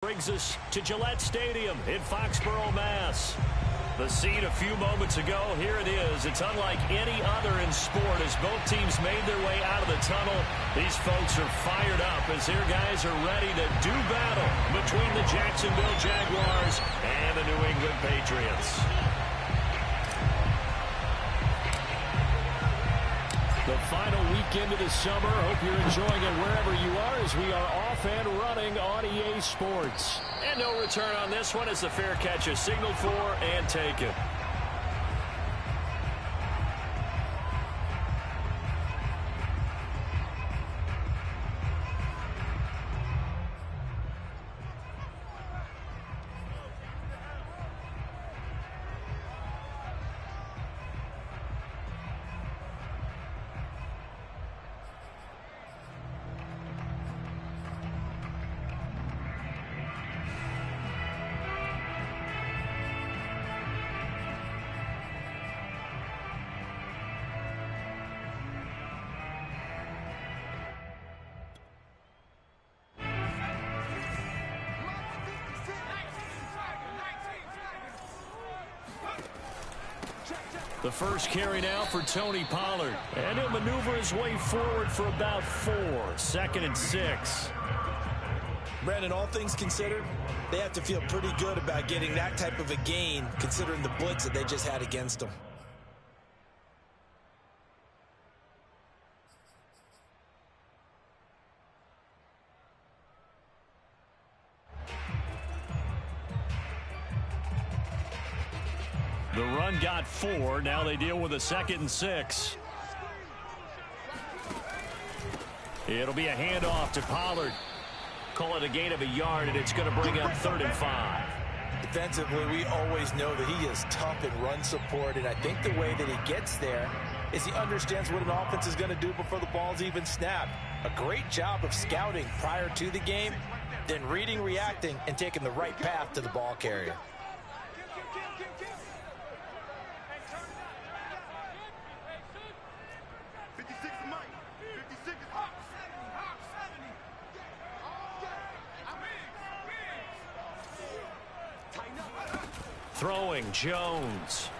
Brings us to Gillette Stadium in Foxborough, Mass. The scene a few moments ago, here it is. It's unlike any other in sport as both teams made their way out of the tunnel. These folks are fired up as their guys are ready to do battle between the Jacksonville Jaguars and the New England Patriots. The final weekend of the summer. Hope you're enjoying it wherever you are as we are off and running on EA Sports. And no return on this one as the fair catch is signaled for and taken. The first carry now for Tony Pollard. And he'll maneuver his way forward for about 4. 2nd and 6. Brandon, all things considered, they have to feel pretty good about getting that type of a gain considering the blitz that they just had against them. The run got 4. Now they deal with a 2nd and 6. It'll be a handoff to Pollard. Call it a gain of a yard, and it's going to bring up 3rd and 5. Defensively, we always know that he is tough in run support, and I think the way that he gets there is he understands what an offense is going to do before the ball's even snapped. A great job of scouting prior to the game, then reading, reacting, and taking the right path to the ball carrier. Throwing Jones.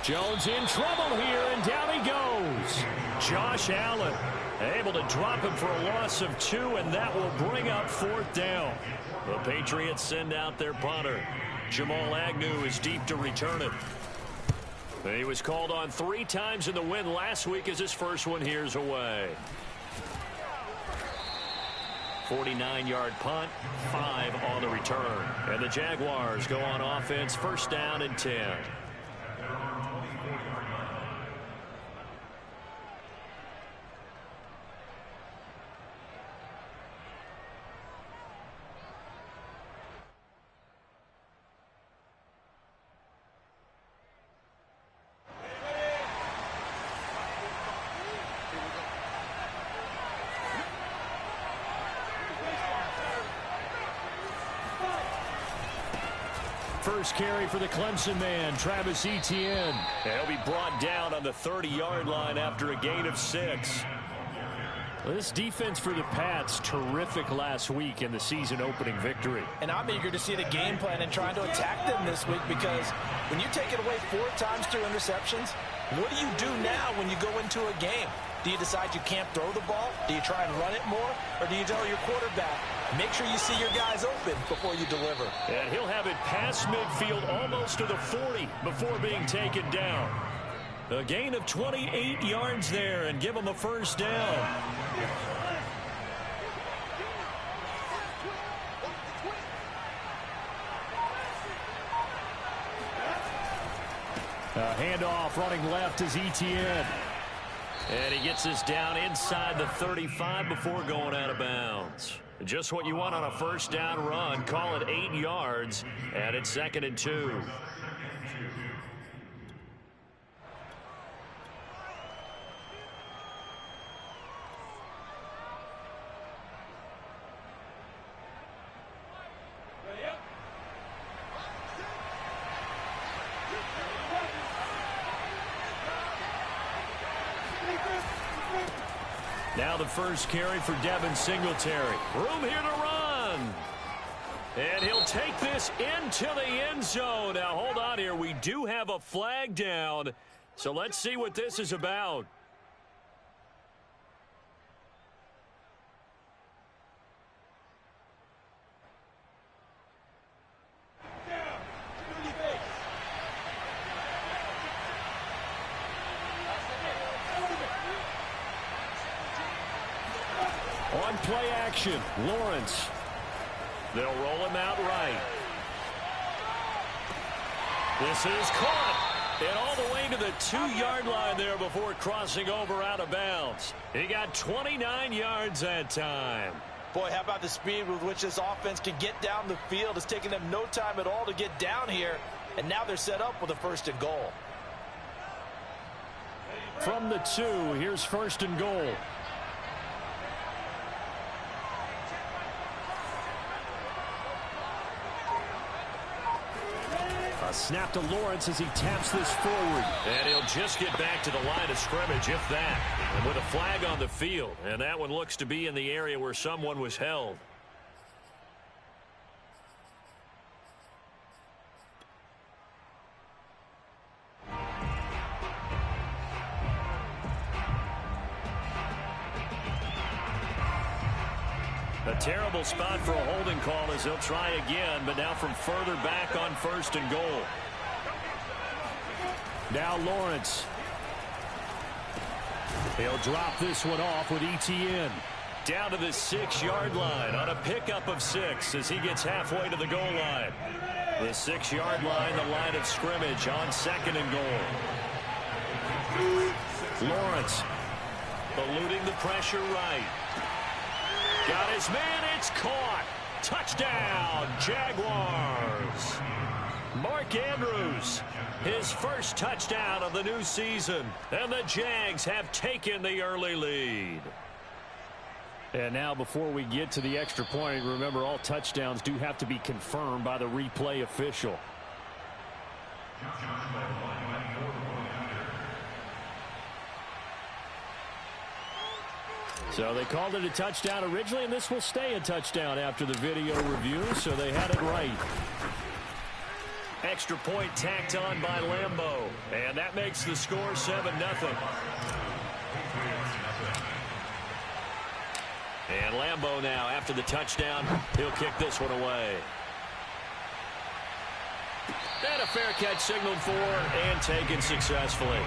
Jones in trouble here, and down he goes. Josh Allen able to drop him for a loss of 2, and that will bring up 4th down. The Patriots send out their punter. Jamal Agnew is deep to return it. He was called on 3 times in the win last week as his first one here's away. 49-yard punt, 5 on the return. And the Jaguars go on offense, 1st down and 10. First carry for the Clemson man, Travis Etienne. He'll be brought down on the 30-yard line after a gain of 6. This defense for the Pats, terrific last week in the season-opening victory. And I'm eager to see the game plan and trying to attack them this week because when you take it away 4 times through interceptions, what do you do now when you go into a game? Do you decide you can't throw the ball? Do you try and run it more? Or do you tell your quarterback, make sure you see your guys open before you deliver? And he'll have it past midfield almost to the 40 before being taken down. A gain of 28 yards there and give him a 1st down. A handoff running left is Etienne. And he gets this down inside the 35 before going out of bounds. Just what you want on a 1st down run. Call it 8 yards, and it's 2nd and 2. Now Now the first carry for Devin Singletary. Room here to run. And he'll take this into the end zone. Now, hold on here. We do have a flag down. So let's see what this is about. On play action, Lawrence. They'll roll him out right. This is caught. And all the way to the 2-yard line there before crossing over out of bounds. He got 29 yards that time. Boy, how about the speed with which this offense can get down the field? It's taken them no time at all to get down here. And now they're set up with a 1st and goal. From the 2, here's 1st and goal. A snap to Lawrence as he taps this forward. And he'll just get back to the line of scrimmage, if that. And with a flag on the field. And that one looks to be in the area where someone was held. A terrible spot for a holding call as they'll try again, but now from further back on 1st and goal. Now Lawrence. He'll drop this one off with ETN. Down to the 6-yard line on a pickup of 6 as he gets halfway to the goal line. The 6-yard line, the line of scrimmage on 2nd and goal. Lawrence eluding the pressure right. Got his man, it's caught. Touchdown, Jaguars. Mark Andrews, his first touchdown of the new season. And the Jags have taken the early lead. And now before we get to the extra point, remember all touchdowns do have to be confirmed by the replay official. So they called it a touchdown originally, and this will stay a touchdown after the video review, so they had it right. Extra point tacked on by Lambeau, and that makes the score 7-0. And Lambeau now, after the touchdown, he'll kick this one away. And a fair catch signaled for and taken successfully.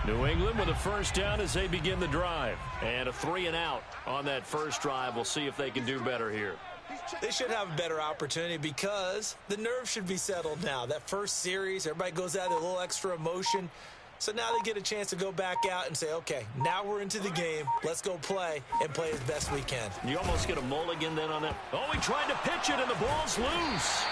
New England with a first down as they begin the drive. And a 3-and-out on that first drive. We'll see if they can do better here. They should have a better opportunity because the nerves should be settled now. That first series, everybody goes out with a little extra emotion. So now they get a chance to go back out and say, okay, now we're into the game. Let's go play and play as best we can. You almost get a mulligan then on that. Oh, he tried to pitch it, and the ball's loose.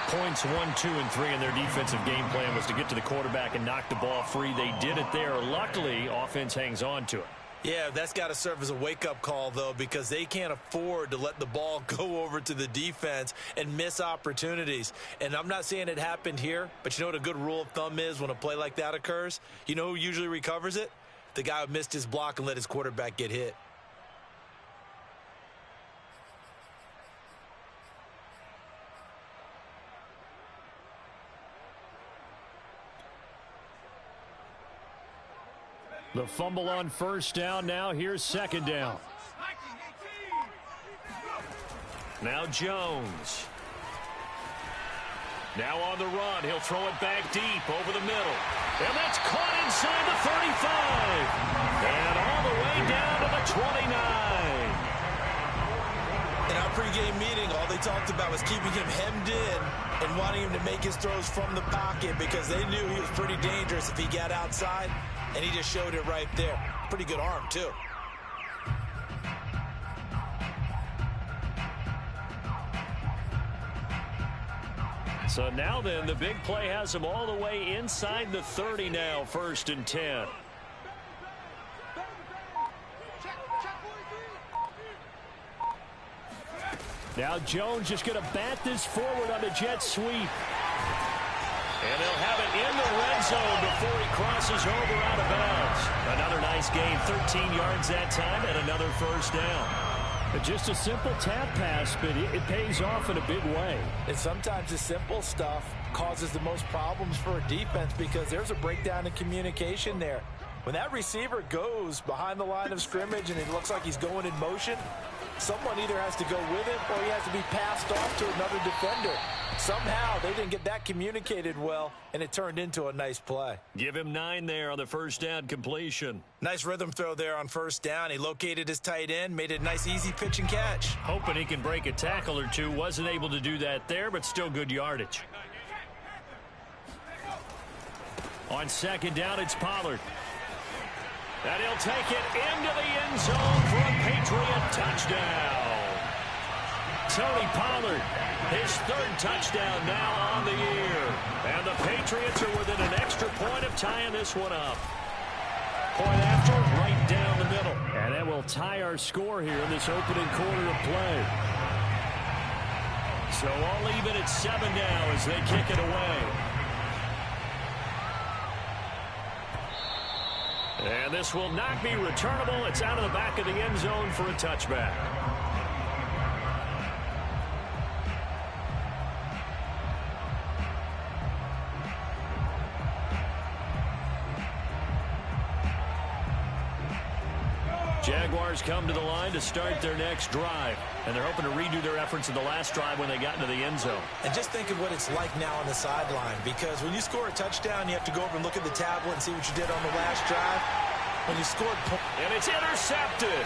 Points 1, 2, and 3 in their defensive game plan was to get to the quarterback and knock the ball free. They did it there. Luckily, offense hangs on to it. Yeah, that's got to serve as a wake-up call, though, because they can't afford to let the ball go over to the defense and miss opportunities. And I'm not saying it happened here, but you know what a good rule of thumb is when a play like that occurs? You know who usually recovers it? The guy who missed his block and let his quarterback get hit. The fumble on first down. Now here's second down. Now Jones. Now on the run. He'll throw it back deep over the middle. And that's caught inside the 35. And all the way down to the 29. In our pregame meeting, all they talked about was keeping him hemmed in and wanting him to make his throws from the pocket because they knew he was pretty dangerous if he got outside. And he just showed it right there. Pretty good arm, too. So now then, the big play has them all the way inside the 30 now, 1st and 10. Now Jones just going to bat this forward on the jet sweep. And they'll have it in the red zone before he crosses over out of bounds. Another nice gain, 13 yards that time, and another 1st down. Just a simple tap pass, but it pays off in a big way. And sometimes the simple stuff causes the most problems for a defense because there's a breakdown in communication there. When that receiver goes behind the line of scrimmage and it looks like he's going in motion, someone either has to go with him or he has to be passed off to another defender. Somehow they didn't get that communicated well, and it turned into a nice play. Give him 9 there on the 1st down completion. Nice rhythm throw there on 1st down. He located his tight end, made it a nice easy pitch and catch. Hoping he can break a tackle or two. Wasn't able to do that there, but still good yardage. On 2nd down, it's Pollard. And he'll take it into the end zone for a Patriot touchdown. Tony Pollard, his 3rd touchdown now on the year. And the Patriots are within an extra point of tying this one up. Point after, right down the middle. And that will tie our score here in this opening quarter of play. So all even at 7 now as they kick it away. And this will not be returnable. It's out of the back of the end zone for a touchback. Jaguars come to the line to start their next drive. And they're hoping to redo their efforts in the last drive when they got into the end zone. And just think of what it's like now on the sideline. Because when you score a touchdown, you have to go over and look at the tablet and see what you did on the last drive. When you scored... And it's intercepted.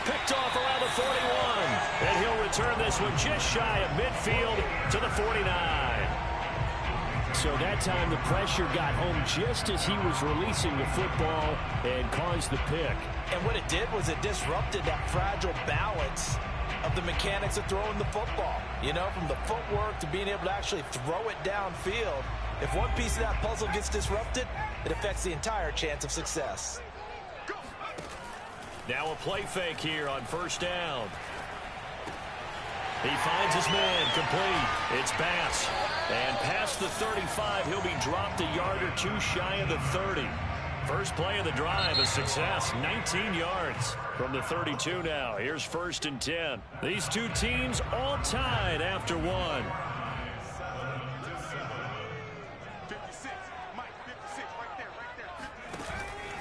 Picked off around the 41. And he'll return this one just shy of midfield to the 49. So that time the pressure got home just as he was releasing the football and caused the pick. And what it did was it disrupted that fragile balance of the mechanics of throwing the football. You know, from the footwork to being able to actually throw it downfield. If one piece of that puzzle gets disrupted, it affects the entire chance of success. Now a play fake here on 1st down. He finds his man, complete. It's pass. And past the 35, he'll be dropped a yard or 2 shy of the 30. First play of the drive, a success, 19 yards from the 32 now. Here's 1st and 10. These two teams all tied after 1.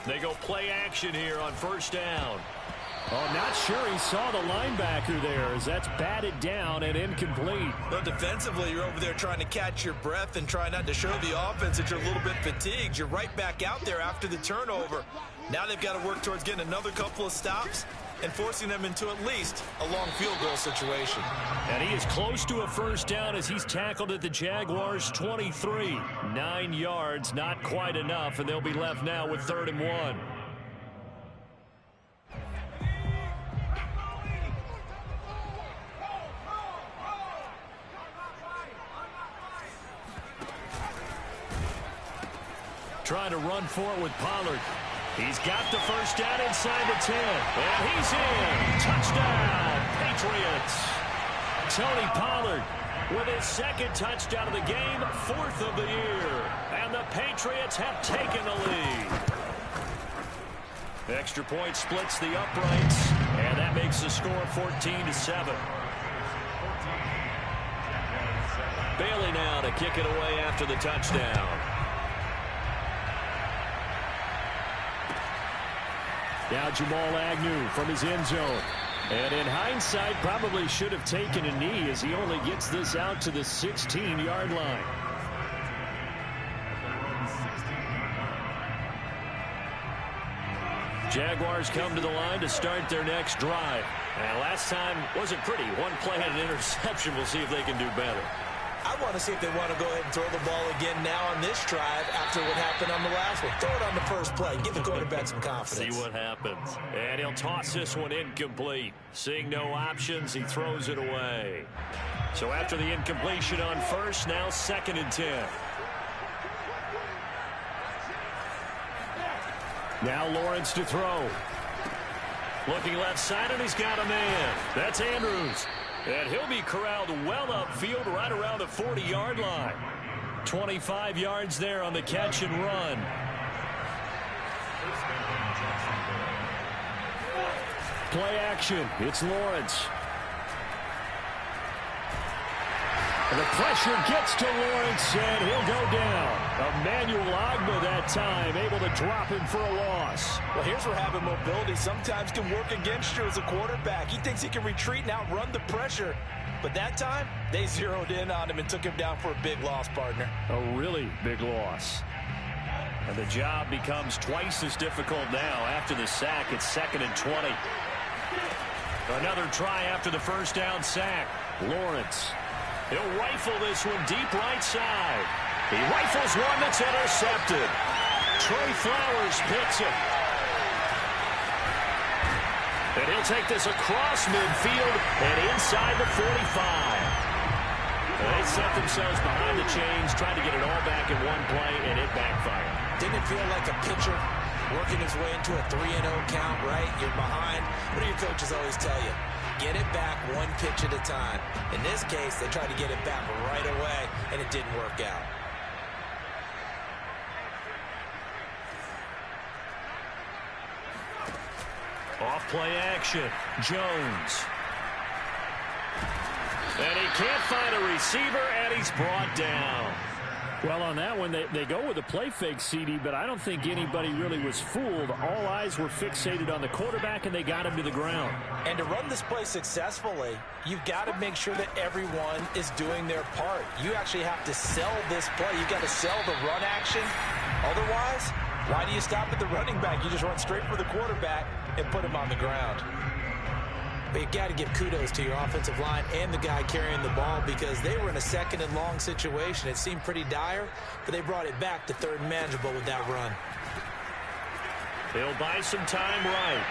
They go play action here on 1st down. Oh, not sure he saw the linebacker there as that's batted down and incomplete. Well, defensively, you're over there trying to catch your breath and try not to show the offense that you're a little bit fatigued. You're right back out there after the turnover. Now they've got to work towards getting another couple of stops and forcing them into at least a long field goal situation. And he is close to a 1st down as he's tackled at the Jaguars' 23. 9 yards, not quite enough, and they'll be left now with 3rd and 1. Trying to run for it with Pollard. He's got the 1st down inside the 10. And he's in. Touchdown, Patriots. Tony Pollard with his 2nd touchdown of the game, 4th of the year. And the Patriots have taken the lead. The extra point splits the uprights. And that makes the score 14-7. Bailey now to kick it away after the touchdown. Now Jamal Agnew from his end zone. And in hindsight, probably should have taken a knee as he only gets this out to the 16-yard line. Jaguars come to the line to start their next drive. And last time wasn't pretty. One play and an interception. We'll see if they can do better. I want to see if they want to go ahead and throw the ball again now on this drive after what happened on the last one. Throw it on the first play. Give the quarterback some confidence. See what happens. And he'll toss this one incomplete. Seeing no options, he throws it away. So after the incompletion on first, now 2nd and 10. Now Lawrence to throw. Looking left side, and he's got a man. That's Andrews. And he'll be corralled well upfield right around the 40-yard line. 25 yards there on the catch and run. Play action. It's Lawrence. And the pressure gets to Lawrence, and he'll go down. Emmanuel Ogbah that time, able to drop him for a loss. Well, here's where having mobility sometimes can work against you as a quarterback. He thinks he can retreat and outrun the pressure. But that time, they zeroed in on him and took him down for a big loss, partner. A really big loss. And the job becomes twice as difficult now after the sack. It's 2nd and 20. Another try after the first down sack. Lawrence. He'll rifle this one deep right side. He rifles one that's intercepted. Trey Flowers picks it. And he'll take this across midfield and inside the 45. They set themselves behind the chains, trying to get it all back in one play, and it backfired. Didn't it feel like a pitcher working his way into a 3-0 count, right? You're behind. What do your coaches always tell you? Get it back one pitch at a time. In this case, they tried to get it back right away, and it didn't work out. Off play action. Jones. And he can't find a receiver, and he's brought down. Well, on that one, they go with a play fake, CD, but I don't think anybody really was fooled. All eyes were fixated on the quarterback, and they got him to the ground. And to run this play successfully, you've got to make sure that everyone is doing their part. You actually have to sell this play. You've got to sell the run action. Otherwise, why do you stop at the running back? You just run straight for the quarterback and put him on the ground. But you got to give kudos to your offensive line and the guy carrying the ball because they were in a 2nd and long situation. It seemed pretty dire, but they brought it back to 3rd and manageable with that run. He'll buy some time right.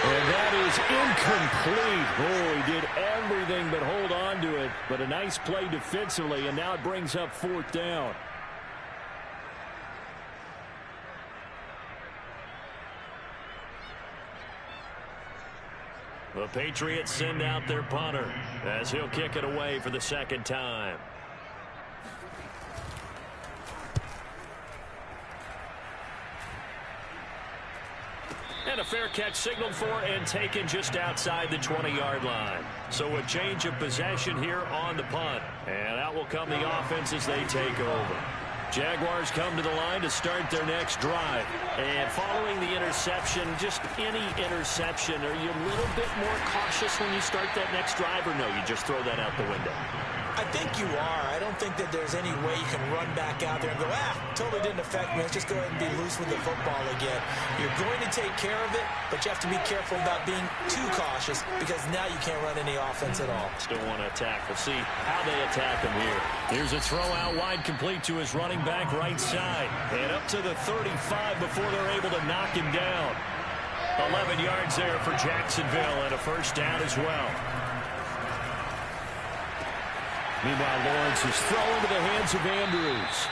And that is incomplete. Oh, he did everything but hold on to it. But a nice play defensively, and now it brings up 4th down. The Patriots send out their punter as he'll kick it away for the 2nd time. And a fair catch signaled for and taken just outside the 20-yard line. So a change of possession here on the punt. And out will come the offense as they take over. Jaguars come to the line to start their next drive. And following the interception, just any interception, are you a little bit more cautious when you start that next drive, or no, you just throw that out the window? I think you are. I don't think that there's any way you can run back out there and go, totally didn't affect me. Let's just go ahead and be loose with the football again. You're going to take care of it, but you have to be careful about being too cautious because now you can't run any offense at all. Still want to attack. We'll see how they attack him here. Here's a throw out wide complete to his running back right side. And up to the 35 before they're able to knock him down. 11 yards there for Jacksonville and a first down as well. Meanwhile, Lawrence is thrown into the hands of Andrews.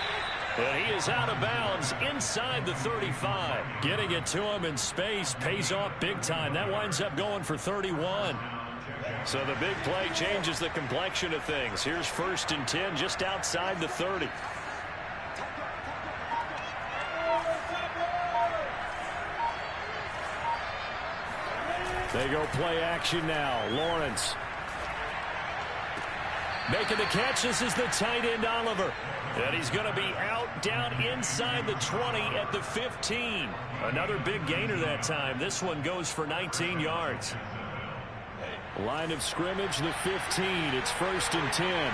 And he is out of bounds inside the 35. Getting it to him in space pays off big time. That winds up going for 31. So the big play changes the complexion of things. Here's 1st and 10 just outside the 30. They go play action now. Lawrence making the catch. This is the tight end, Oliver. And he's going to be out down inside the 20 at the 15. Another big gainer that time. This one goes for 19 yards. Line of scrimmage, the 15. It's 1st and 10.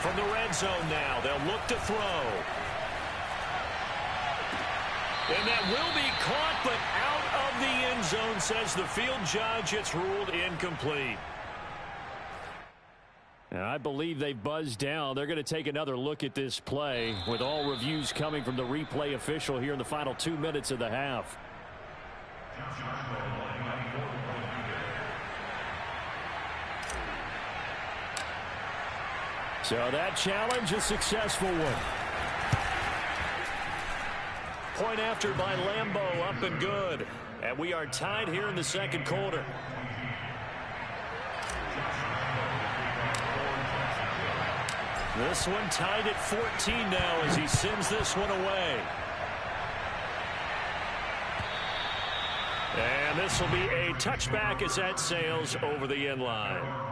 From the red zone now, they'll look to throw. And that will be caught, but out of the end zone, says the field judge. It's ruled incomplete. And I believe they've buzzed down. They're going to take another look at this play with all reviews coming from the replay official here in the final 2 minutes of the half. So that challenge, a successful one. Point after by Lambeau, up and good. And we are tied here in the second quarter. This one tied at 14 now as he sends this one away. And this will be a touchback as that sails over the end line.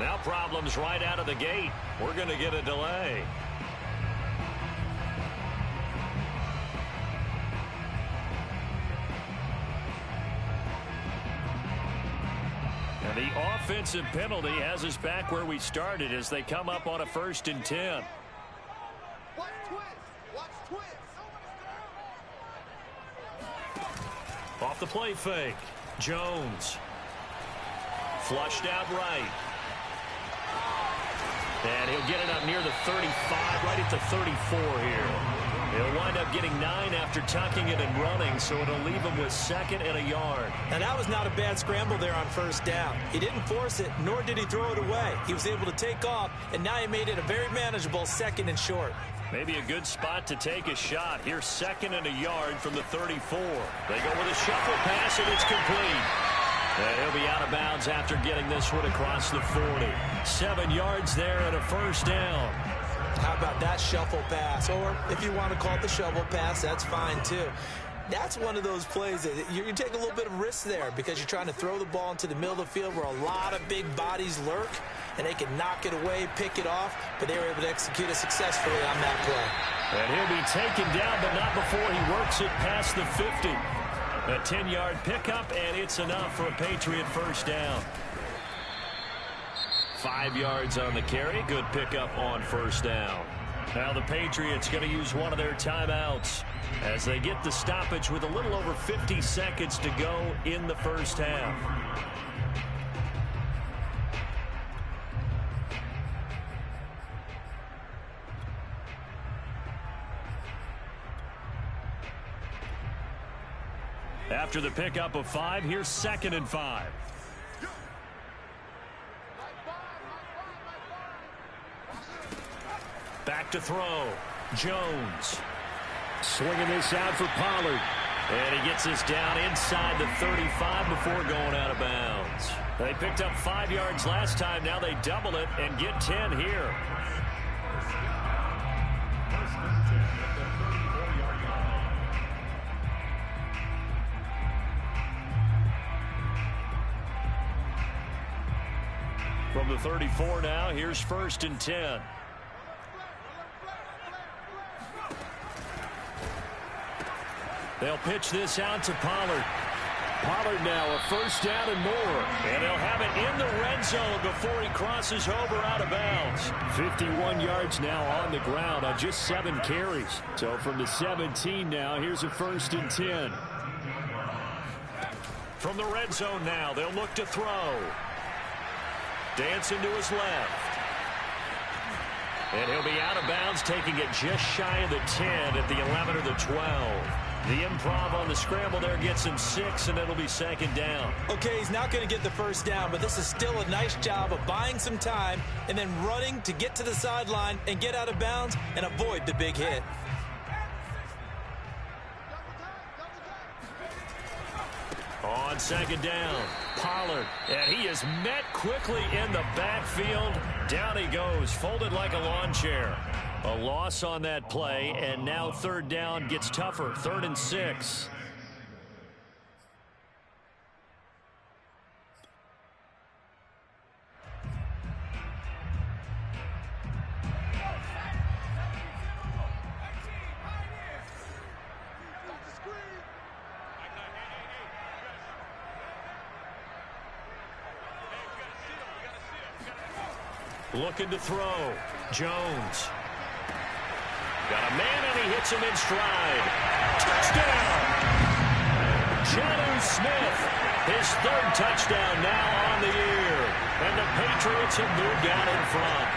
Now problems right out of the gate. We're going to get a delay. And the offensive penalty has us back where we started as they come up on a 1st and 10. Watch twist. Watch twist. Off the play fake. Jones. Flushed out right. And he'll get it up near the 35, right at the 34 here. He'll wind up getting 9 after tucking it and running, so it'll leave him with 2nd and a yard. And that was not a bad scramble there on 1st down. He didn't force it, nor did he throw it away. He was able to take off, and now he made it a very manageable 2nd and short. Maybe a good spot to take a shot. Here's 2nd and a yard from the 34. They go with a shuffle pass, and it's complete. And he'll be out of bounds after getting this one across the 40. 7 yards there and a 1st down. How about that shuffle pass? Or if you want to call it the shovel pass, that's fine too. That's one of those plays that you take a little bit of risk there because you're trying to throw the ball into the middle of the field where a lot of big bodies lurk, and they can knock it away, pick it off, but they were able to execute it successfully on that play. And he'll be taken down, but not before he works it past the 50. A 10-yard pickup, and it's enough for a Patriot 1st down. 5 yards on the carry. Good pickup on 1st down. Now the Patriots going to use one of their timeouts as they get the stoppage with a little over 50 seconds to go in the 1st half. After the pickup of 5, here's 2nd and 5. Back to throw. Jones. Swinging this out for Pollard. And he gets this down inside the 35 before going out of bounds. They picked up 5 yards last time. Now they double it and get 10 here. From the 34 now, here's 1st and 10. They'll pitch this out to Pollard. Pollard now a 1st down and more. And they'll have it in the red zone before he crosses over out of bounds. 51 yards now on the ground on just 7 carries. So from the 17 now, here's a 1st and 10. From the red zone now, they'll look to throw. Dancing to his left. And he'll be out of bounds, taking it just shy of the 10 at the 11 or the 12. The improv on the scramble there gets him 6, and it'll be 2nd down. Okay, he's not going to get the 1st down, but this is still a nice job of buying some time and then running to get to the sideline and get out of bounds and avoid the big hit. On second down, Pollard, and he is met quickly in the backfield. Down he goes, folded like a lawn chair. A loss on that play, and now third down gets tougher. 3rd and 6. Looking to throw. Jones. Got a man, and he hits him in stride. Touchdown! Jonnu Smith, his 3rd touchdown now on the year. And the Patriots have moved out in front.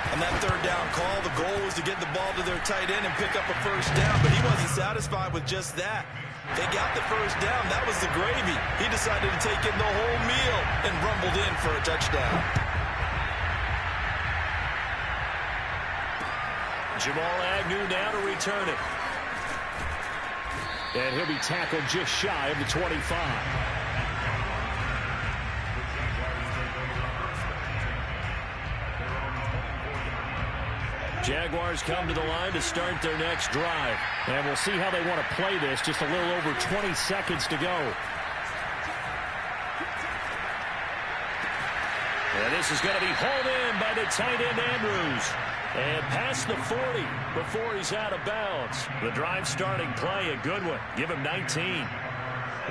On that 3rd down call, the goal was to get the ball to their tight end and pick up a 1st down, but he wasn't satisfied with just that. They got the 1st down. That was the gravy. He decided to take in the whole meal and rumbled in for a touchdown. Jamal Agnew now to return it. And he'll be tackled just shy of the 25. Jaguars come to the line to start their next drive. And we'll see how they want to play this. Just a little over 20 seconds to go. And this is going to be hauled in by the tight end Andrews. And past the 40 before he's out of bounds. The drive starting play, a good one. Give him 19.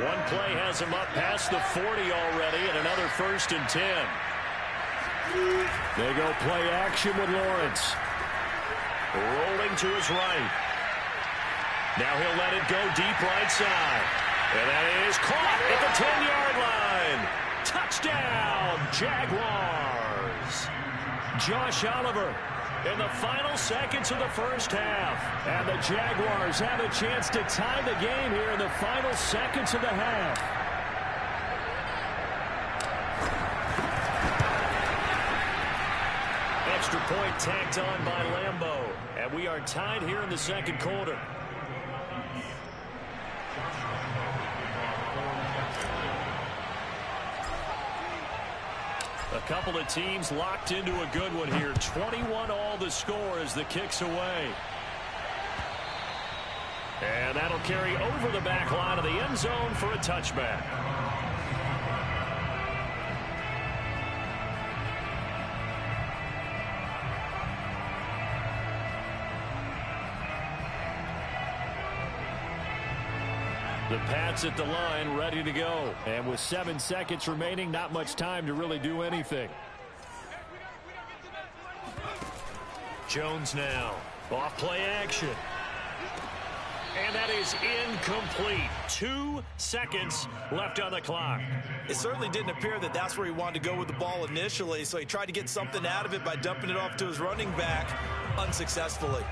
One play has him up past the 40 already, and another 1st and 10. They go play action with Lawrence. Rolling to his right. Now he'll let it go deep right side. And that is caught at the 10-yard line. Touchdown, Jaguars. Josh Oliver in the final seconds of the 1st half. And the Jaguars have a chance to tie the game here in the final seconds of the half. Extra point tacked on by Lambeau. And we are tied here in the 2nd quarter. A couple of teams locked into a good one here. 21 all the score as the kick's away. And that'll carry over the back line of the end zone for a touchback. The Pats at the line, ready to go. And with 7 seconds remaining, not much time to really do anything. Jones now. Off play action. And that is incomplete. 2 seconds left on the clock. It certainly didn't appear that that's where he wanted to go with the ball initially, so he tried to get something out of it by dumping it off to his running back unsuccessfully.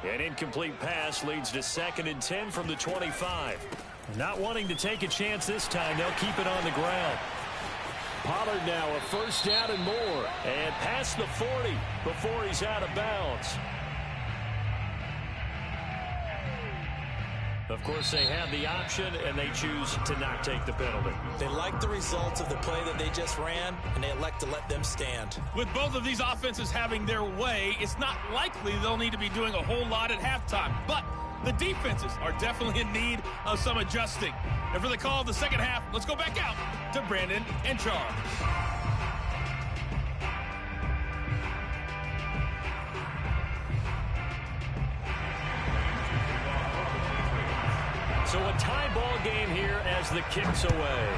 An incomplete pass leads to 2nd and 10 from the 25. Not wanting to take a chance this time, they'll keep it on the ground. Pollard now a 1st down and more. And past the 40 before he's out of bounds. Of course, they have the option, and they choose to not take the penalty. They like the results of the play that they just ran, and they elect to let them stand. With both of these offenses having their way, it's not likely they'll need to be doing a whole lot at halftime. But the defenses are definitely in need of some adjusting. And for the call of the 2nd half, let's go back out to Brandon and Charles. So a tie ball game here as the kick's away.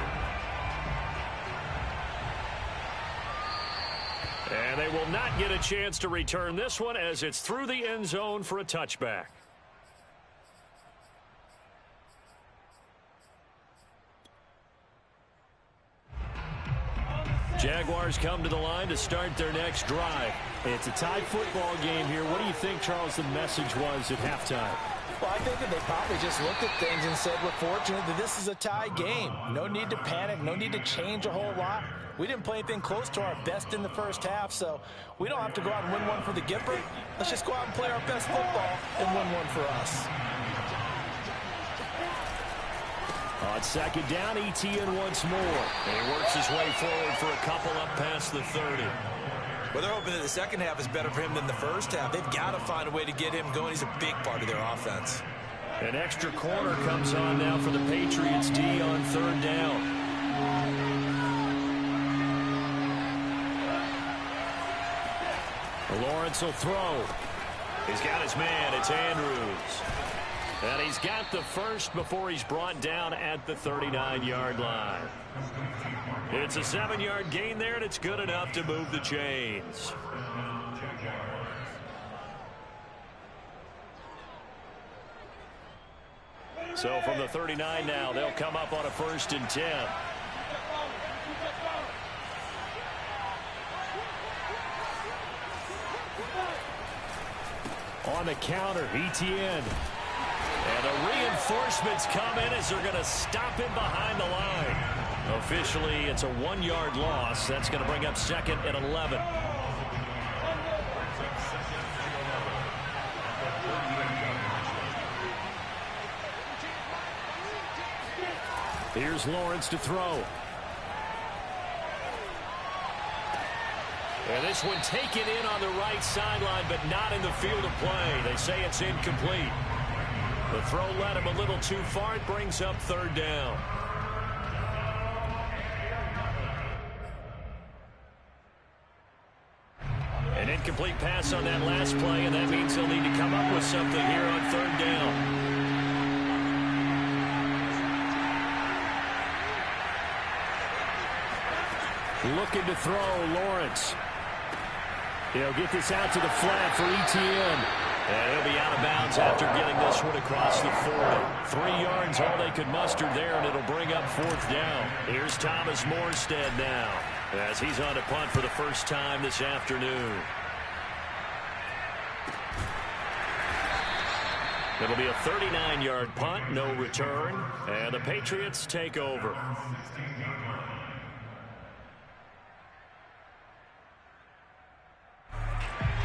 And they will not get a chance to return this one as it's through the end zone for a touchback. Jaguars come to the line to start their next drive. It's a tie football game here. What do you think, Charles, the message was at halftime? Well, I think that they probably just looked at things and said, we're fortunate that this is a tie game. No need to panic. No need to change a whole lot. We didn't play anything close to our best in the 1st half, so we don't have to go out and win one for the Gipper. Let's just go out and play our best football and win one for us. On second down, Etienne once more. And he works his way forward for a couple up past the 30. Well, they're hoping that the second half is better for him than the first half. They've got to find a way to get him going. He's a big part of their offense. An extra corner comes on now for the Patriots D on third down. Lawrence will throw. He's got his man. It's Andrews. And he's got the first before he's brought down at the 39-yard line. It's a 7-yard gain there, and it's good enough to move the chains. So from the 39 now, they'll come up on a 1st and 10. On the counter, Etienne. And the reinforcements come in as they're going to stop him behind the line. Officially, it's a 1-yard loss. That's going to bring up 2nd and 11. Here's Lawrence to throw. And this one taken in on the right sideline, but not in the field of play. They say it's incomplete. The throw led him a little too far. It brings up 3rd down. An incomplete pass on that last play, and that means he'll need to come up with something here on 3rd down. Looking to throw, Lawrence. He'll get this out to the flat for Etienne. And he'll be out of bounds after getting this one across the 40. 3 yards, all they could muster there, and it'll bring up 4th down. Here's Thomas Morstead now, as he's on a punt for the first time this afternoon. It'll be a 39-yard punt, no return, and the Patriots take over.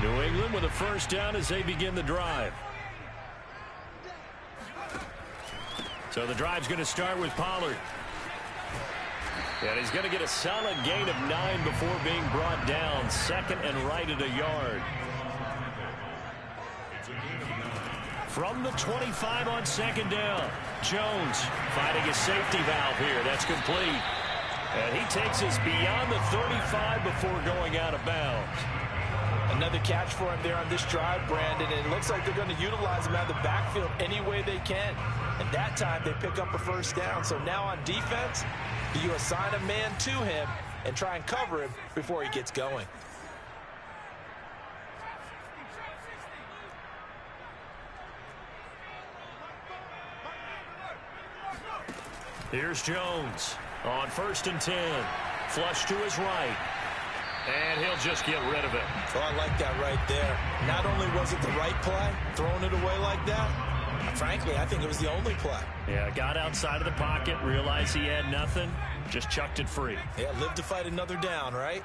New England with a 1st down as they begin the drive. So the drive's going to start with Pollard. And he's going to get a solid gain of 9 before being brought down. 2nd and right at a yard. From the 25 on 2nd down. Jones finding a safety valve here. That's complete. And he takes us beyond the 35 before going out of bounds. Another catch for him there on this drive, Brandon, and it looks like they're going to utilize him out of the backfield any way they can. And that time they pick up a 1st down. So now on defense, do you assign a man to him and try and cover him before he gets going? Here's Jones on 1st and 10. Flush to his right. And he'll just get rid of it. Oh, I like that right there. Not only was it the right play, throwing it away like that, frankly, I think it was the only play. Yeah, got outside of the pocket, realized he had nothing, just chucked it free. Yeah, live to fight another down, right?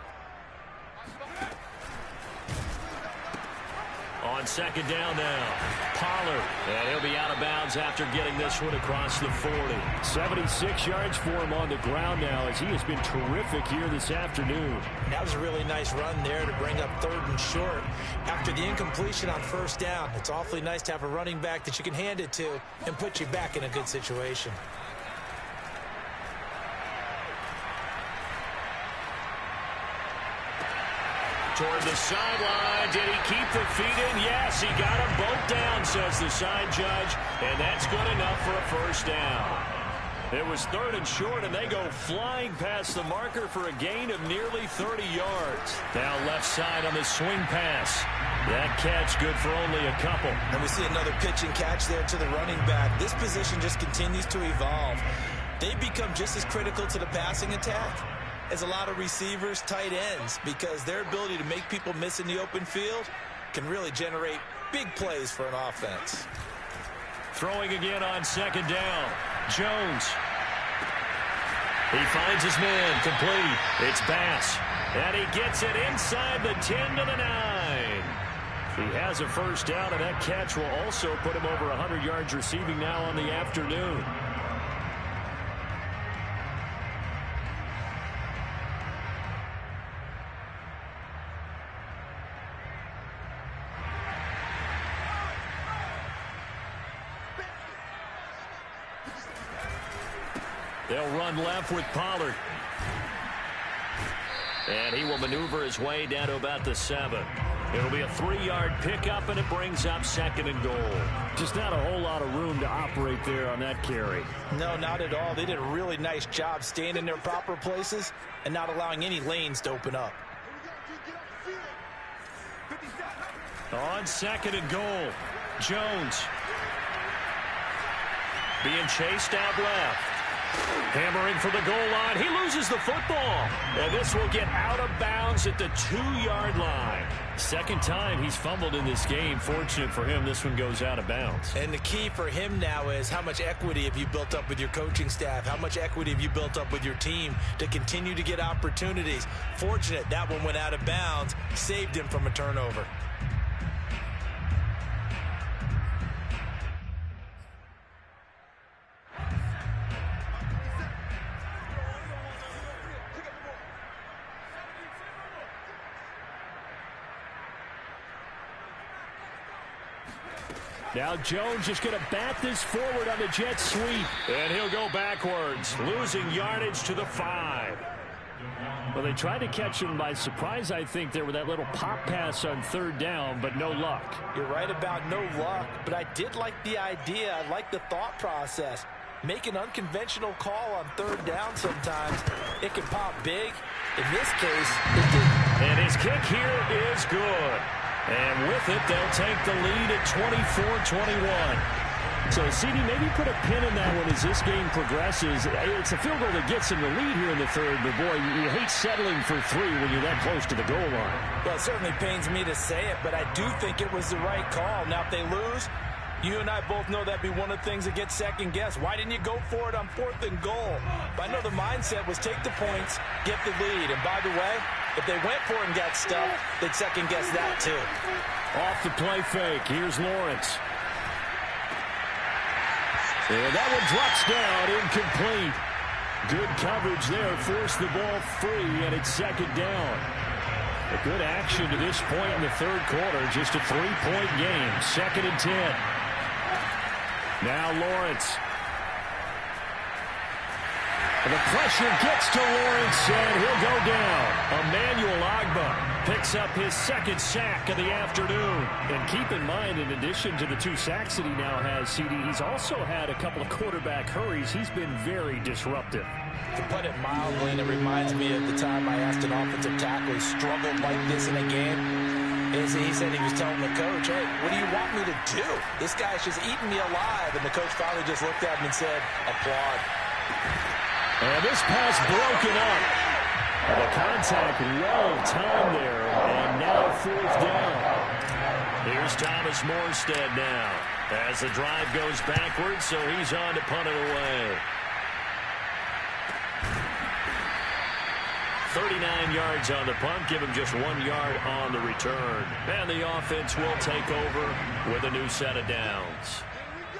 On 2nd down now, Pollard. And he'll be out of bounds after getting this one across the 40. 76 yards for him on the ground now, as he has been terrific here this afternoon. That was a really nice run there to bring up 3rd and short. After the incompletion on 1st down, it's awfully nice to have a running back that you can hand it to and put you back in a good situation. Toward the sideline. Did he keep the feet in? Yes, he got them both down, says the side judge. And that's good enough for a 1st down. It was 3rd and short, and they go flying past the marker for a gain of nearly 30 yards. Now left side on the swing pass. That catch good for only a couple. And we see another pitch and catch there to the running back. This position just continues to evolve. They become just as critical to the passing attack as a lot of receivers, tight ends, because their ability to make people miss in the open field can really generate big plays for an offense. Throwing again on 2nd down. Jones. He finds his man, complete. It's Bass. And he gets it inside the 10 to the 9. He has a 1st down, and that catch will also put him over 100 yards receiving now on the afternoon. They'll run left with Pollard. And he will maneuver his way down to about the 7. It'll be a 3-yard pickup, and it brings up 2nd and goal. Just not a whole lot of room to operate there on that carry. No, not at all. They did a really nice job staying in their proper places and not allowing any lanes to open up. On 2nd and goal, Jones. Being chased out left. Hammering for the goal line. He loses the football. And this will get out of bounds at the 2-yard line. Second time he's fumbled in this game. Fortunate for him, this one goes out of bounds. And the key for him now is how much equity have you built up with your coaching staff? How much equity have you built up with your team to continue to get opportunities? Fortunate that one went out of bounds. Saved him from a turnover. Now Jones just going to bat this forward on the jet sweep. And he'll go backwards, losing yardage to the 5. Well, they tried to catch him by surprise, I think, there with that little pop pass on 3rd down, but no luck. You're right about no luck, but I did like the idea. I like the thought process. Make an unconventional call on 3rd down sometimes. It can pop big. In this case, it didn't. And his kick here is good. And with it, they'll take the lead at 24-21. So, CD, maybe put a pin in that one as this game progresses. It's a field goal that gets him the lead here in the 3rd, but boy, you hate settling for 3 when you're that close to the goal line. Well, it certainly pains me to say it, but I do think it was the right call. Now, if they lose, you and I both know that'd be one of the things that gets second-guessed. Why didn't you go for it on 4th and goal? But I know the mindset was take the points, get the lead. And by the way, if they went for it and got stuffed, they'd second-guess that too. Off the play fake. Here's Lawrence. And that one drops down, incomplete. Good coverage there, forced the ball free, and it's 2nd down. A good action to this point in the 3rd quarter, just a 3-point game, 2nd and 10. Now Lawrence. And the pressure gets to Lawrence, and he'll go down. Emmanuel Ogbah picks up his 2nd sack of the afternoon. And keep in mind, in addition to the 2 sacks that he now has, CD, he's also had a couple of quarterback hurries. He's been very disruptive. To put it mildly, and it reminds me of the time I asked an offensive tackle who struggled like this in a game. He said he was telling the coach, hey, what do you want me to do? This guy's just eating me alive. And the coach finally just looked at him and said, applaud. And this pass broken up. And the contact well timed there. And now 4th down. Here's Thomas Morstead now. As the drive goes backwards, so he's on to punt it away. 39 yards on the punt, give him just 1 yard on the return. And the offense will take over with a new set of downs.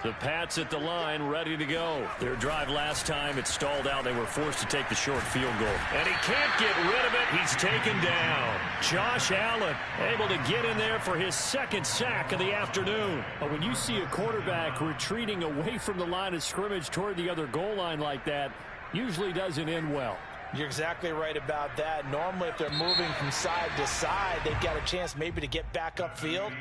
The Pats at the line, ready to go. Their drive last time, it stalled out. They were forced to take the short field goal. And he can't get rid of it. He's taken down. Josh Allen able to get in there for his 2nd sack of the afternoon. But when you see a quarterback retreating away from the line of scrimmage toward the other goal line like that, usually doesn't end well. You're exactly right about that. Normally, if they're moving from side to side, they've got a chance maybe to get back upfield.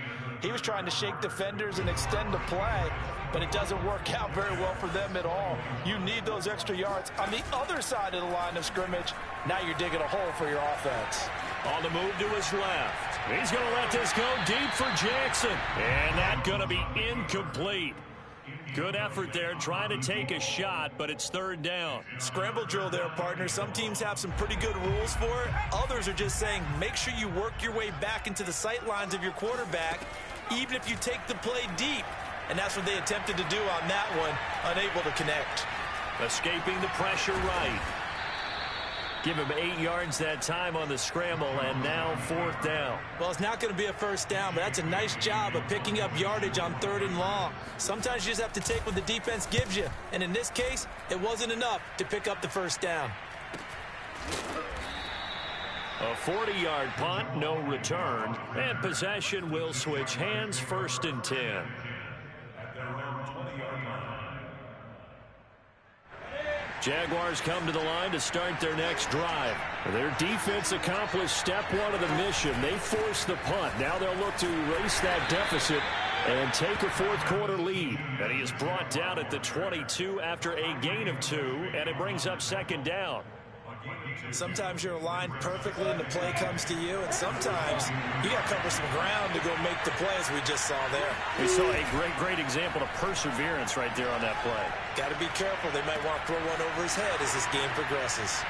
He was trying to shake defenders and extend the play, but it doesn't work out very well for them at all. You need those extra yards on the other side of the line of scrimmage. Now you're digging a hole for your offense. On the move to his left. He's going to let this go deep for Jackson. And that's going to be incomplete. Good effort there, trying to take a shot, but it's 3rd down. Scramble drill there, partner. Some teams have some pretty good rules for it. Others are just saying, make sure you work your way back into the sight lines of your quarterback, even if you take the play deep. And that's what they attempted to do on that one, unable to connect. Escaping the pressure right. Give him 8 yards that time on the scramble, and now 4th down. Well, it's not going to be a 1st down, but that's a nice job of picking up yardage on 3rd and long. Sometimes you just have to take what the defense gives you, and in this case, it wasn't enough to pick up the 1st down. A 40-yard punt, no return, and possession will switch hands, 1st and 10. Jaguars come to the line to start their next drive. Their defense accomplished step one of the mission. They forced the punt. Now they'll look to erase that deficit and take a fourth-quarter lead. And he is brought down at the 22 after a gain of 2, and it brings up second down. Sometimes you're aligned perfectly and the play comes to you, and sometimes you got to cover some ground to go make the play, as we just saw there. We saw a great example of perseverance right there on that play. Got to be careful. They might want to throw one over his head as this game progresses.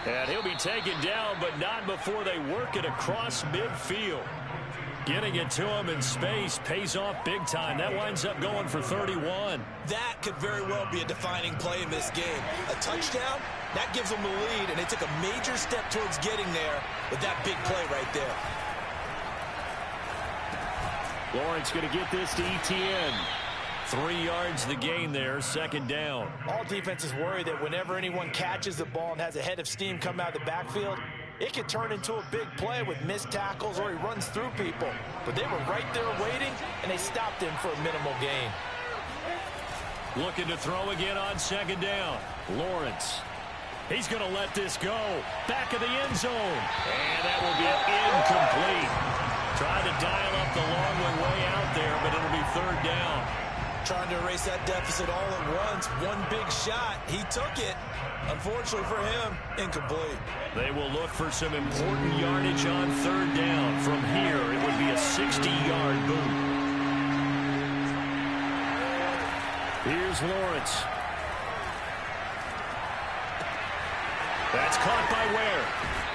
And he'll be taken down, but not before they work it across midfield. Getting it to him in space pays off big time. That winds up going for 31. That could very well be a defining play in this game. A touchdown, that gives them the lead, and they took a major step towards getting there with that big play right there. Lawrence going to get this to Etienne. 3 yards the gain there, second down. All defenses worry that whenever anyone catches the ball and has a head of steam come out of the backfield, it could turn into a big play with missed tackles or he runs through people. But they were right there waiting, and they stopped him for a minimal gain. Looking to throw again on second down. Lawrence. He's going to let this go. Back of the end zone. And that will be incomplete. Trying to dial up the long way out there, but it'll be third down. Trying to erase that deficit all at once. One big shot. He took it. Unfortunately for him, incomplete. They will look for some important yardage on third down. From here, it would be a 60-yard boot. Here's Lawrence. That's caught by Ware.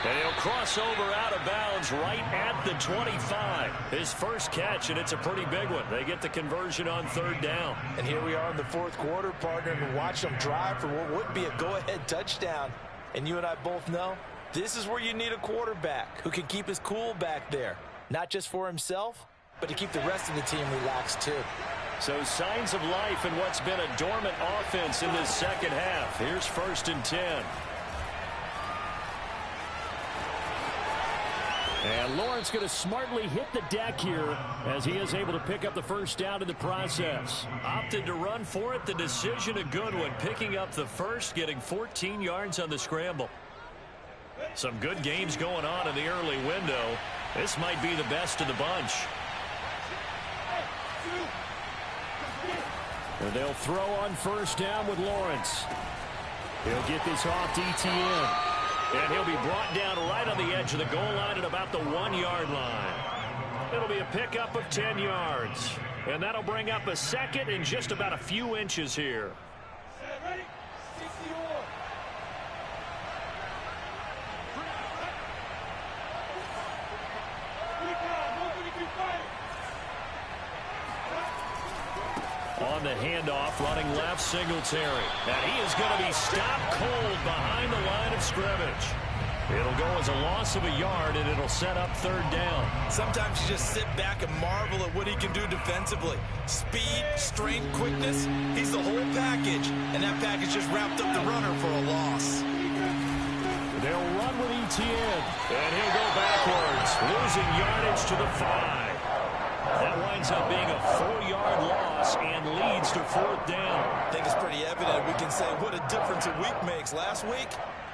And he'll cross over out of bounds right at the 25. His first catch, and it's a pretty big one. They get the conversion on third down. And here we are in the fourth quarter, partner, and watch them drive for what would be a go-ahead touchdown. And you and I both know this is where you need a quarterback who can keep his cool back there. Not just for himself, but to keep the rest of the team relaxed too. So signs of life in what's been a dormant offense in this second half. Here's 1st and 10. And Lawrence going to smartly hit the deck here as he is able to pick up the first down in the process. Opted to run for it. The decision a good one. Picking up the first, getting 14 yards on the scramble. Some good games going on in the early window. This might be the best of the bunch. And they'll throw on first down with Lawrence. He'll get this off to Etienne. And he'll be brought down right on the edge of the goal line at about the 1-yard line. It'll be a pickup of 10 yards. And that'll bring up a second in just about a few inches here. Ready? 61. On the handoff, running left, Singletary. And he is going to be stopped cold behind the line of scrimmage. It'll go as a loss of a yard, and it'll set up third down. Sometimes you just sit back and marvel at what he can do defensively. Speed, strength, quickness, he's the whole package. And that package just wrapped up the runner for a loss. They'll run with Etienne, and he'll go backwards, losing yardage to the 5. That winds up being a 4-yard loss and leads to fourth down. I think it's pretty evident. We can say what a difference a week makes. Last week,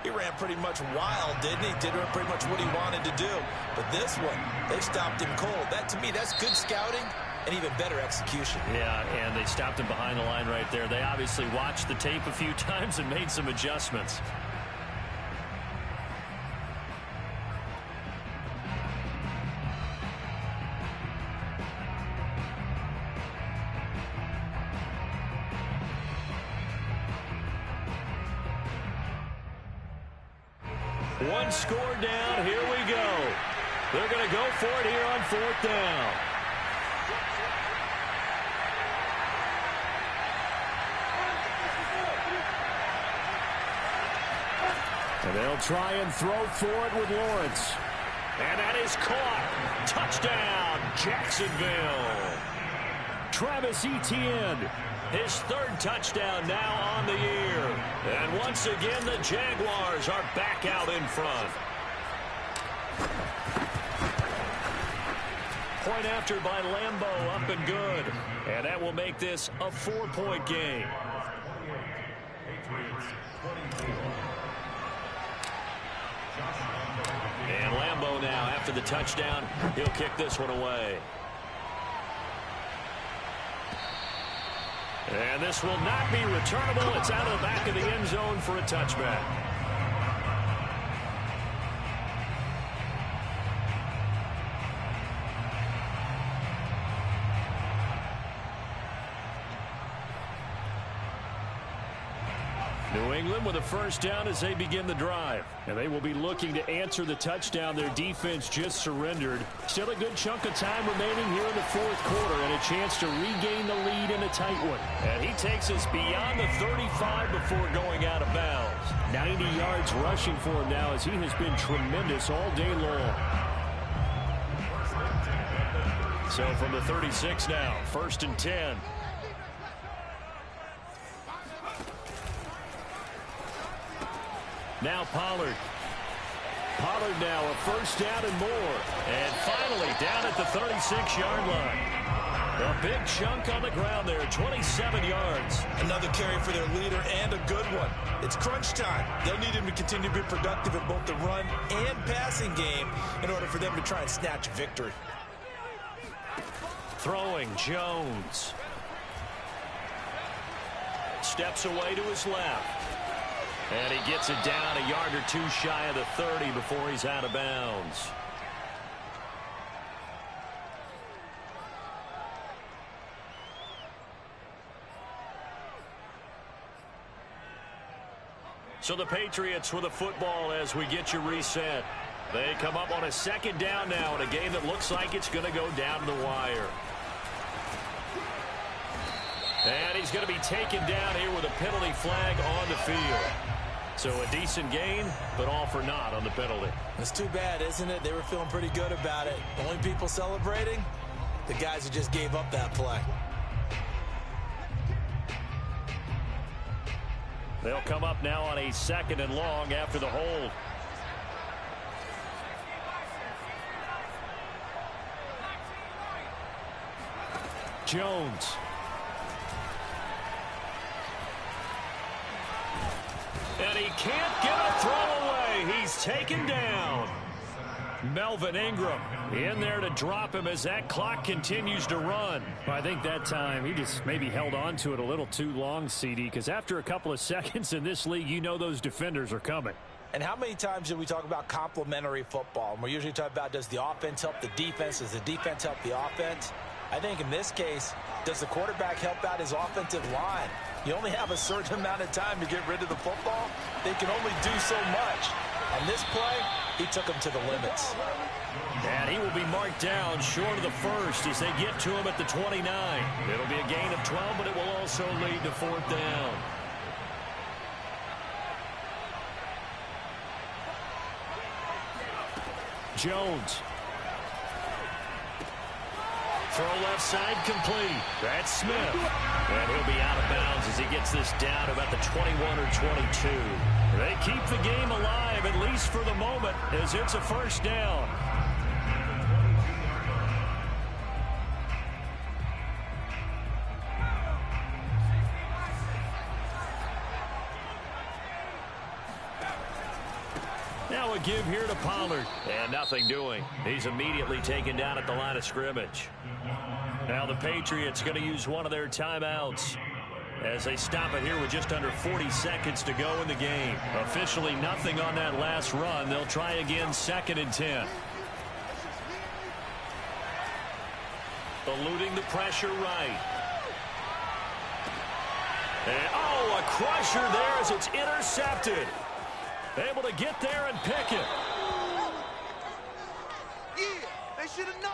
he ran pretty much wild, didn't he? Did pretty much what he wanted to do. But this one, they stopped him cold. That, to me, that's good scouting and even better execution. Yeah, and they stopped him behind the line right there. They obviously watched the tape a few times and made some adjustments. One score down. Here we go. They're going to go for it here on fourth down. And they'll try and throw for it with Lawrence. And that is caught. Touchdown, Jacksonville. Travis Etienne. His third touchdown now on the year. And once again, the Jaguars are back out in front. Point after by Lambeau, up and good. And that will make this a 4-point game. And Lambeau now, after the touchdown, he'll kick this one away. And this will not be returnable. It's out of the back of the end zone for a touchback. New England with a first down as they begin the drive. And they will be looking to answer the touchdown their defense just surrendered. Still a good chunk of time remaining here in the fourth quarter and a chance to regain the lead in a tight one. And he takes us beyond the 35 before going out of bounds. 90 yards rushing for him now as he has been tremendous all day long. So from the 36 now, 1st and 10. Now Pollard. Pollard now a first down and more. And finally down at the 36-yard line. A big chunk on the ground there, 27 yards. Another carry for their leader and a good one. It's crunch time. They'll need him to continue to be productive in both the run and passing game in order for them to try and snatch victory. Throwing Jones. Steps away to his left. And he gets it down a yard or two shy of the 30 before he's out of bounds. So the Patriots with a football as we get you reset. They come up on a second down now in a game that looks like it's going to go down the wire. And he's going to be taken down here with a penalty flag on the field. So a decent gain, but all for naught on the penalty. It's too bad, isn't it? They were feeling pretty good about it. Only people celebrating, the guys who just gave up that play. They'll come up now on a 2nd and long after the hold. Jones. And he can't get a throw away. He's taken down. Melvin Ingram in there to drop him as that clock continues to run. Well, I think that time he just maybe held on to it a little too long, CD, because after a couple of seconds in this league, you know those defenders are coming. And how many times do we talk about complementary football? And we're usually talking about, does the offense help the defense? Does the defense help the offense? I think in this case, does the quarterback help out his offensive line? You only have a certain amount of time to get rid of the football. They can only do so much. On this play, he took him to the limits. And he will be marked down short of the first as they get to him at the 29. It'll be a gain of 12, but it will also lead to 4th down. Jones. Throw left side complete. That's Smith. And he'll be out of bounds as he gets this down about the 21 or 22. They keep the game alive, at least for the moment, as it's a first down. Now a give here to Pollard. And nothing doing. He's immediately taken down at the line of scrimmage. Now the Patriots going to use one of their timeouts as they stop it here with just under 40 seconds to go in the game. Officially nothing on that last run. They'll try again 2nd and 10. Eluding the pressure right. And, oh, a crusher there as it's intercepted. Able to get there and pick it. Yeah, they should have known.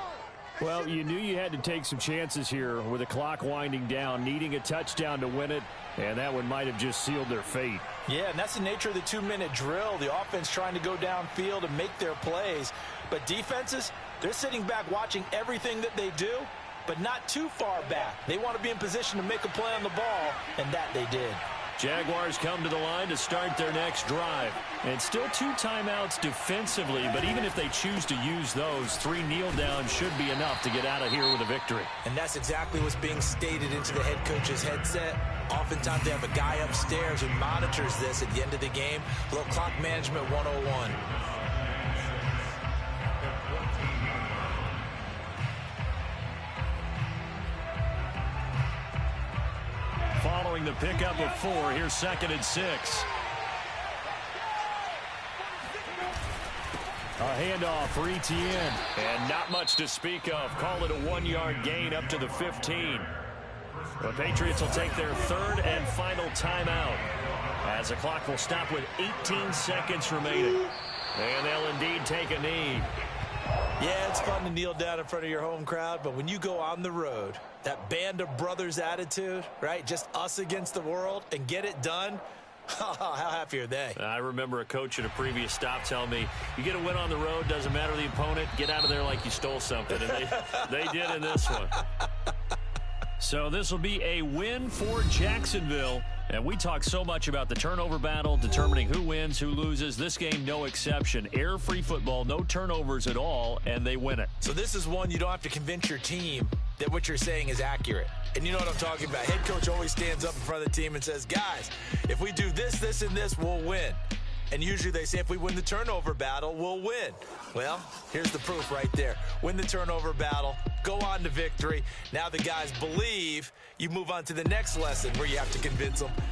Well, you knew you had to take some chances here with the clock winding down, needing a touchdown to win it, and that one might have just sealed their fate. Yeah, and that's the nature of the 2-minute drill. The offense trying to go downfield and make their plays. But defenses, they're sitting back watching everything that they do, but not too far back. They want to be in position to make a play on the ball, and that they did. Jaguars come to the line to start their next drive. And still 2 timeouts defensively, but even if they choose to use those, 3 kneel downs should be enough to get out of here with a victory. And that's exactly what's being stated into the head coach's headset. Oftentimes they have a guy upstairs who monitors this at the end of the game. A little clock management 101. Following the pickup of 4, here's 2nd and 6. A handoff for Etienne. And not much to speak of. Call it a 1-yard gain up to the 15. The Patriots will take their 3rd and final timeout, as the clock will stop with 18 seconds remaining. And they'll indeed take a knee. Yeah, it's fun to kneel down in front of your home crowd, but when you go on the road, that band of brothers attitude, right? Just us against the world and get it done. How happy are they? I remember a coach at a previous stop telling me, you get a win on the road, doesn't matter the opponent, get out of there like you stole something. And they did in this one. So this will be a win for Jacksonville. And we talk so much about the turnover battle, determining who wins, who loses. This game, no exception. Error-free football, no turnovers at all, and they win it. So this is one you don't have to convince your team that what you're saying is accurate. And you know what I'm talking about. Head coach always stands up in front of the team and says, guys, if we do this, this, and this, we'll win. And usually they say if we win the turnover battle, we'll win. Well, here's the proof right there. Win the turnover battle, go on to victory. Now the guys believe. You move on to the next lesson where you have to convince them